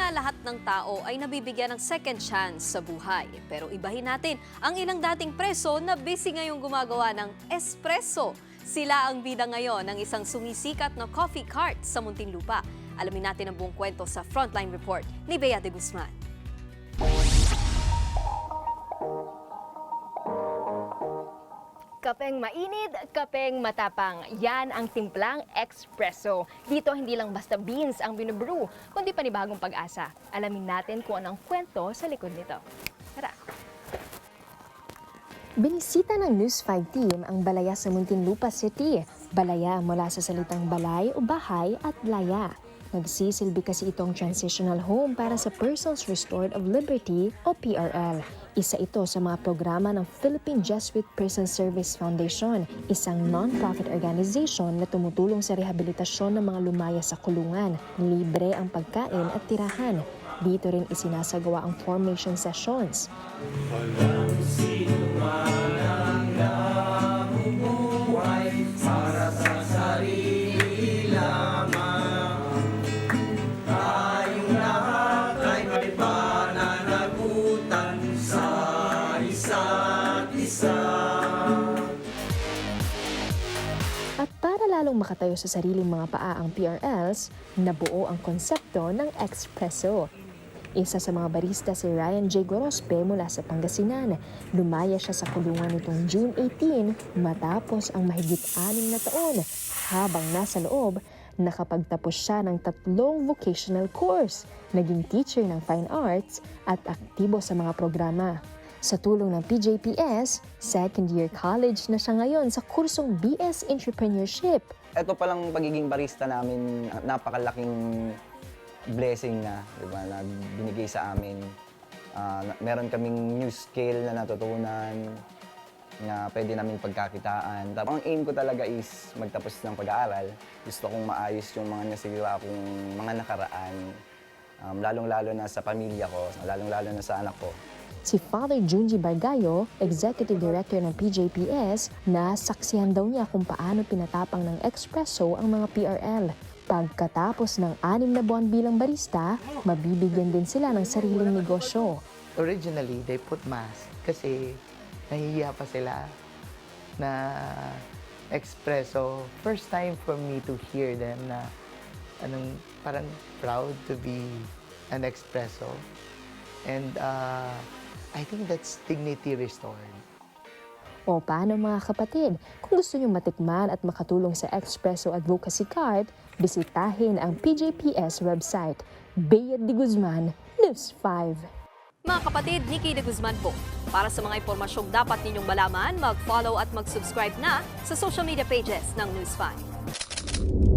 na lahat ng tao ay nabibigyan ng second chance sa buhay. Pero ibahin natin ang ilang dating preso na busy ngayong gumagawa ng espresso. Sila ang bida ngayon ng isang sumisikat na coffee cart sa Muntinlupa. Alamin natin ang buong kwento sa Frontline Report ni Bea de Guzman. Kapeng mainit, kapeng matapang. Yan ang timplang espresso. Dito hindi lang basta beans ang binubrew, kundi panibagong pag-asa. Alamin natin kung anong kwento sa likod nito. Tara! Binisita ng News 5 team ang Balaya sa Muntinlupa City. Balaya mula sa salitang balay o bahay at laya. Nagsisilbi kasi itong transitional home para sa Persons Restored of Liberty o PRL. Isa ito sa mga programa ng Philippine Jesuit Prison Service Foundation, isang non-profit organization na tumutulong sa rehabilitasyon ng mga lumaya sa kulungan. Libre ang pagkain at tirahan. Dito rin isinasagawa ang formation sessions. Walang sinuman ang nabubuhay para sa sarili lamang. Tayong lahat ay may pananagutan sa isa't isa. At para lalong makatayo sa sariling mga paa ang PRLs, nabuo ang konsepto ng espresso. Isa sa mga barista si Ryan J. Gorospe mula sa Pangasinan. Lumaya siya sa kulungan nitong June 18 matapos ang mahigit 6 na taon. Habang nasa loob, nakapagtapos siya ng 3 vocational course, naging teacher ng fine arts at aktibo sa mga programa. Sa tulong ng PJPS, second year college na siya ngayon sa kursong BS Entrepreneurship. Ito palang pagiging barista namin, napakalaking blessing na, di ba, na binigay sa amin. Meron kaming new skill na natutunan na pwede namin pagkakitaan. Ang aim ko talaga is magtapos ng pag-aaral. Gusto kong maayos yung mga nasira kong mga nakaraan. Lalong-lalo na sa pamilya ko, lalong-lalo na sa anak ko. Si Father Junji Bargayo, Executive Director ng PJPS, na saksihan daw niya kung paano pinatapang ng espresso ang mga PRL. Pagkatapos ng 6 na buwan bilang barista, mabibigyan din sila ng sariling negosyo. Originally, they put mask kasi nahihiya pa sila na espresso. First time for me to hear them na parang proud to be an espresso. And I think that's dignity restored. O paano mga kapatid, kung gusto niyo matikman at makatulong sa Espresso Advocacy Card, bisitahin ang PJPS website. Bea de Guzman, News 5. Mga kapatid, Nikki de Guzman po. Para sa mga impormasyong dapat ninyong malaman, mag-follow at mag-subscribe na sa social media pages ng News 5.